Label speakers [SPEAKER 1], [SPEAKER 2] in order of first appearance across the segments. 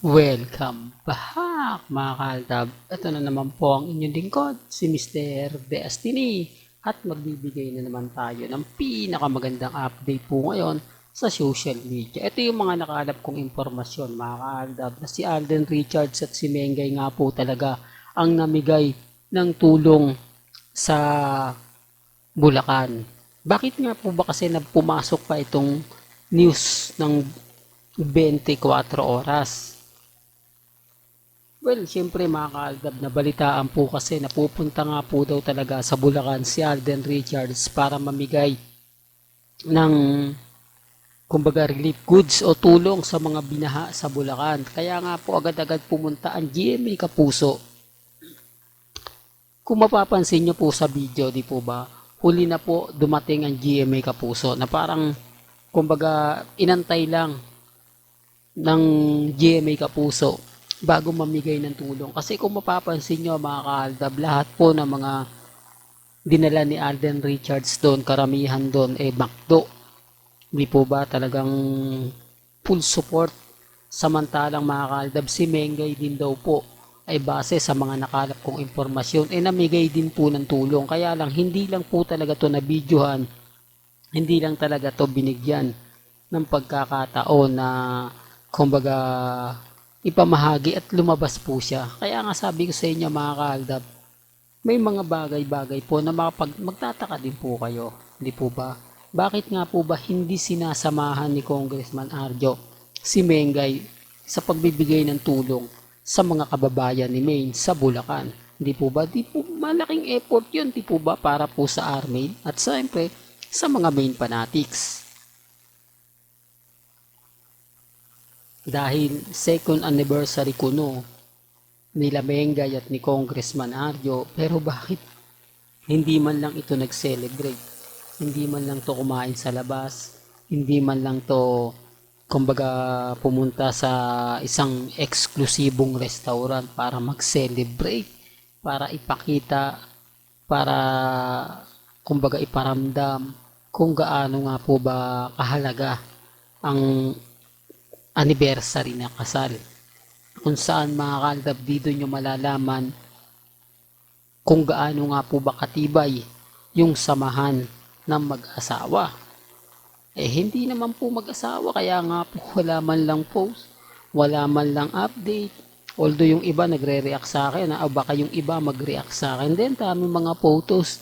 [SPEAKER 1] Welcome back mga kaaldab. Ito na naman po ang inyong lingkod, si Mr. Destiny. At magbibigay na naman tayo ng pinakamagandang update po ngayon sa social media. Ito yung mga nakalap kong impormasyon mga kaaldab na si Alden Richards at si Mengay nga po talaga ang namigay ng tulong sa Bulacan. Bakit nga po ba kasi pumasok pa itong news ng 24 oras? Well, siyempre mga kaaldab, nabalitaan po kasi napupunta nga po daw talaga sa Bulacan si Alden Richards para mamigay ng kumbaga relief goods o tulong sa mga binaha sa Bulacan. Kaya nga po agad-agad pumunta ang GMA Kapuso. Kung mapapansin nyo po sa video, di po ba, huli na po dumating ang GMA Kapuso na parang kumbaga inantay lang ng GMA Kapuso bago mamigay ng tulong. Kasi kung mapapansin nyo mga kaaldab, lahat po ng mga dinala ni Alden Richards doon, karamihan doon McDo. Hindi po ba talagang full support? Samantalang mga kaaldab, si Mengay din daw po ay base sa mga nakalap kong impormasyon, namigay din po ng tulong. Kaya lang, hindi lang po talaga to na videohan, hindi lang talaga to binigyan ng pagkakataon na kumbaga ipamahagi at lumabas po siya. Kaya nga sabi ko sa inyo mga kaaldab, may mga bagay-bagay po na magtataka din po kayo. Hindi po ba? Bakit nga po ba hindi sinasamahan ni Congressman Arjo si Mengay sa pagbibigay ng tulong sa mga kababayan ni Maine sa Bulacan? Hindi po ba? Di po malaking effort yun, di po ba? Para po sa Army at siyempre sa mga Maine fanatics. Dahil second anniversary kuno nila Mengay at ni Congressman Arjo, pero bakit hindi man lang ito nag-celebrate? Hindi man lang to kumain sa labas, hindi man lang to kumbaga pumunta sa isang eksklusibong restaurant para mag-celebrate, para ipakita, para kumbaga iparamdam kung gaano nga po ba kahalaga ang anniversary na kasal. Kung saan mga kaaldab dito nyo malalaman kung gaano nga po ba katibay yung samahan ng mag-asawa. Hindi naman po mag-asawa, kaya nga po wala man lang post, wala man lang update. Although yung iba nagre-react sa akin, baka yung iba mag-react sa akin din, daming mga photos.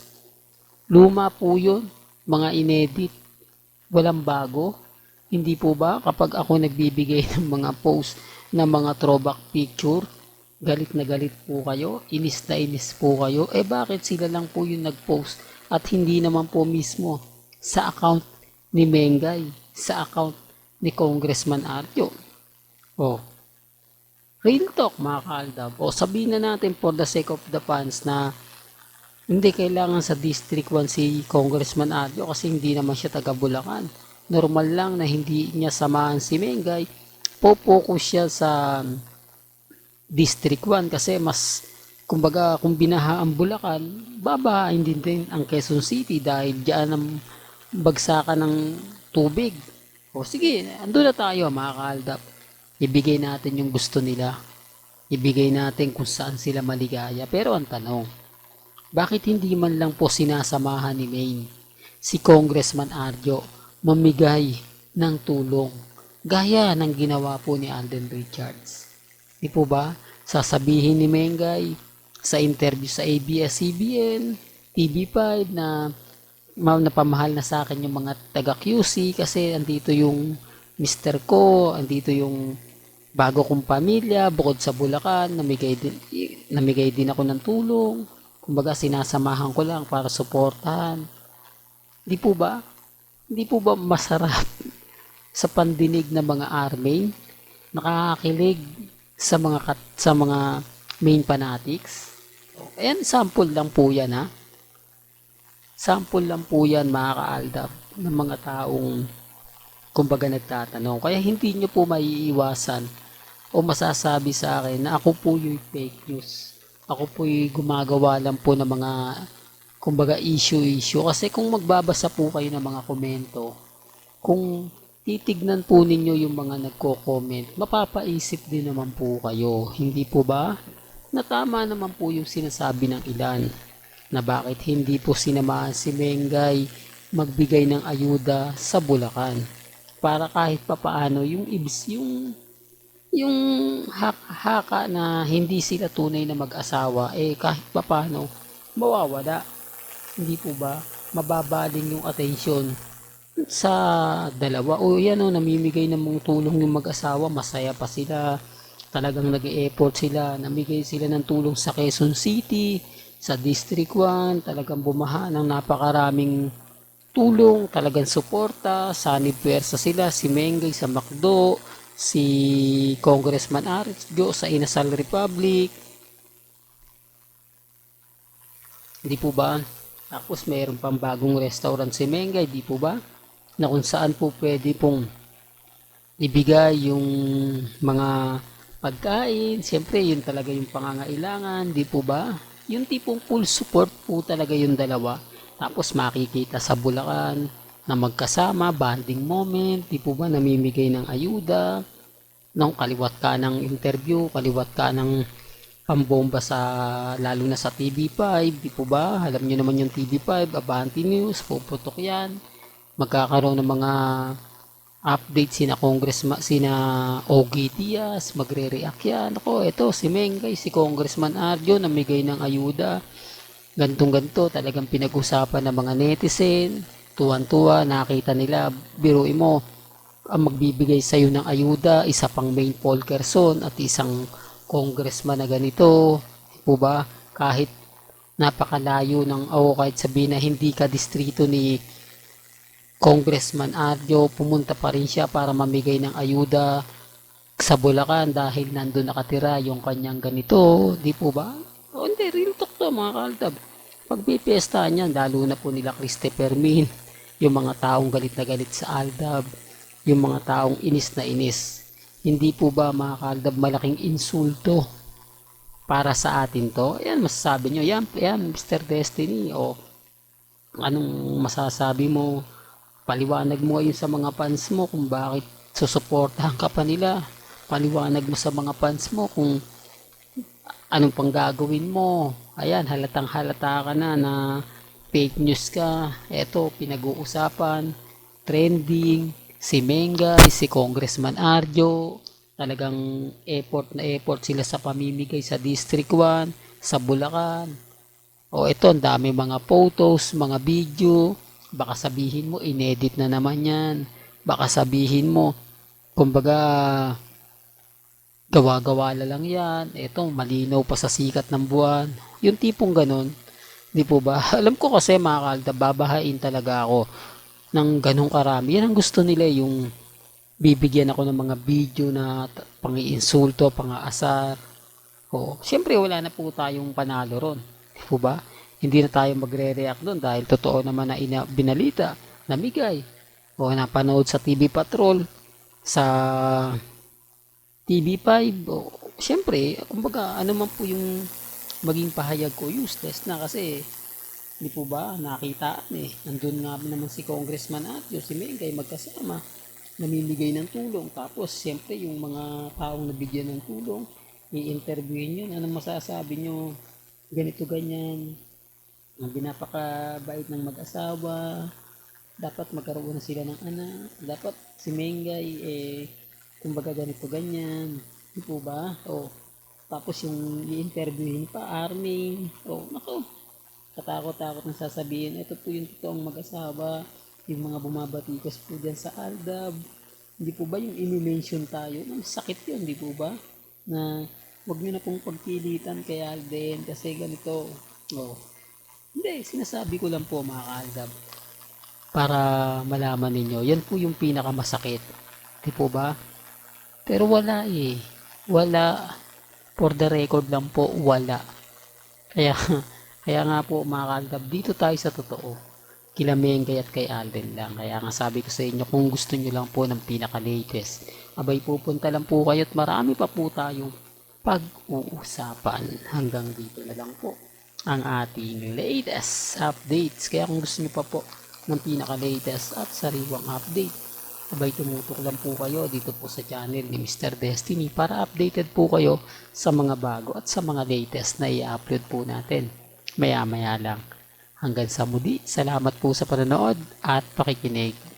[SPEAKER 1] Luma po yun, mga inedit, walang bago. Hindi po ba kapag ako nagbibigay ng mga post ng mga throwback picture, galit na galit po kayo, inis na inis po kayo, bakit sila lang po yung nag-post at hindi naman po mismo sa account ni Mengay, sa account ni Congressman Arjo? Oh, real talk mga kaaldab. Sabihin na natin for the sake of the fans na hindi kailangan sa District 1 si Congressman Arjo kasi hindi naman siya taga Bulacan. Normal lang na hindi niya samahan si Mengay. Po-focus siya sa District 1 kasi mas kumbaga kung binaha ang Bulacan, babahain din ang Quezon City dahil diyan ang bagsakan ng tubig. Sige, ando na tayo mga kaaldab. Ibigay natin yung gusto nila. Ibigay natin kung saan sila maligaya. Pero ang tanong, bakit hindi man lang po sinasamahan ni Maine si Congressman Arjo mamigay ng tulong gaya ng ginawa po ni Alden Richards? Di po ba? Sasabihin ni Mengay sa interview sa ABS-CBN, TV5 na napamahal na sa akin yung mga taga QC kasi andito yung mister ko, andito yung bago kong pamilya, bukod sa Bulacan, namigay din ako ng tulong. Kumbaga sinasamahan ko lang para suportahan. Di po ba? Di po ba masarap sa pandinig ng mga army? Nakakakilig sa mga main fanatics? Ayan, sample lang po yan ha. Sample lang po yan mga kaaldab ng mga taong kumbaga nagtatanong. Kaya hindi nyo po maiiwasan o masasabi sa akin na ako po yung fake news. Ako po yung gumagawa lang po ng mga kumbaga issue. Kasi kung magbabasa po kayo ng mga komento, kung titignan po ninyo yung mga nagko-comment, mapapaisip din naman po kayo, hindi po ba? Na tama naman po yung sinasabi ng ilan na bakit hindi po sinamahan si Mengay magbigay ng ayuda sa Bulacan para kahit papaano yung haka na hindi sila tunay na mag-asawa kahit papaano mawawala, hindi po ba? Mababaling yung atensyon sa dalawa. O yan o, namimigay ng mga tulong yung mag-asawa, masaya pa sila, talagang nag-e-effort sila, namigay sila ng tulong sa Quezon City, sa District 1, talagang bumaha ng napakaraming tulong, talagang suporta, sanib puwersa sila, si Mengay sa MacDo, si Congressman Arjo sa Inasal Republic, di po ba? Tapos mayroon pang bagong restaurant si Mengay, di po ba? Na kung saan po pwede pong ibigay yung mga pagkain, siyempre yun talaga yung pangangailangan, di po ba? Yung tipong full support po talaga yung dalawa. Tapos makikita sa Bulacan na magkasama, bonding moment, di po ba, namimigay ng ayuda, nung kaliwat ka ng interview, kaliwat ka ng pambomba sa, lalo na sa TV5, di po ba? Alam niyo naman yung TV5, Abante News, puputok yan. Magkakaroon ng mga update sina Congressman, sina Ogie Diaz, magre-react yan. Ako, ito, si Mengay, si Congressman Arjo, namigay ng ayuda. Gantong ganto, talagang pinag-usapan ng mga netizen. Tuwan-tuwa, nakita nila, biruin mo, ang magbibigay sa'yo ng ayuda, isa pang main Paul Quezon at isang congressman na ganito. Po ba? Kahit napakalayo ng, kahit sabihin na hindi ka distrito ni Congressman Arjo, pumunta pa rin siya para mamigay ng ayuda sa Bulacan dahil nandun nakatira yung kanyang ganito, di po ba? O hindi, real talk to mga kaaldab. Pag pipesta niyan, lalo na po nila Christopher Min, yung mga taong galit na galit sa Aldab, yung mga taong inis na inis. Hindi po ba mga kaaldab malaking insulto para sa atin to? Ayan, masasabi nyo, yan, Mr. Destiny, o anong masasabi mo? Paliwanag mo yun sa mga fans mo kung bakit susuportahan ka pa nila. Paliwanag mo sa mga fans mo kung anong pang gagawin mo. Ayan, halatang halata ka na fake news ka. Eto, pinag-uusapan, trending, si Mengay, si Congressman Arjo, talagang effort sila sa pamimigay sa District 1, sa Bulacan. O ito, ang dami mga photos, mga video. Baka sabihin mo, inedit na naman yan. Baka sabihin mo, kumbaga, gawa-gawa na lang yan. Ito, malinaw pa sa sikat ng buwan. Yung tipong ganun, di po ba? Alam ko kasi mga kalda, babahain talaga ako ng ganong karami. Yan ang gusto nila, yung bibigyan ako ng mga video na pang-iinsulto, pang-aasar. O, syempre wala na po tayong panalo ron. Di po ba? Hindi na tayo magre-react doon dahil totoo naman na binalita, namigay, o napanood sa TV Patrol, sa TV5, o syempre, kumbaga, ano man po yung maging pahayag ko, useless na kasi, di po ba, nakitaan nandun nga naman si Congressman at si Mengay magkasama, namimigay ng tulong, tapos syempre yung mga taong nabigyan ng tulong, i-interviewin yun, anong masasabi nyo, ganito ganyan, napakabait ng mag-asawa, dapat magkaroon na sila ng anak, dapat si Mengay kumbaga ganito ganyan, di po ba? O tapos yung i-interviewin pa army, nako, katakot-takot na sasabihin, ito po yung totoong mag-asawa, yung mga bumabatikos po dyan sa Aldab, hindi po ba yung i-mention tayo, sakit yun, di po ba? Na wag nyo na pong pagpilitan kay Alden kasi ganito, hindi, sinasabi ko lang po mga kaaldab para malaman ninyo. Yan po yung pinakamasakit. Di po ba? Pero wala Wala. For the record lang po, wala. Kaya, kaya nga po mga kaaldab, dito tayo sa totoo. Kila Mengay at kay Alden lang. Kaya nga sabi ko sa inyo, kung gusto nyo lang po ng pinaka-latest, abay pupunta lang po kayo at marami pa po tayong pag-uusapan. Hanggang dito na lang po ang ating latest updates. Kaya kung gusto nyo pa po ng pinaka-latest at sariwang update, Abay tumutok lang po kayo dito po sa channel ni Mr. Destiny para updated po kayo sa mga bago at sa mga latest na i-upload po natin. Maya maya lang. Hanggang sa muli, salamat po sa panonood at pakikinig.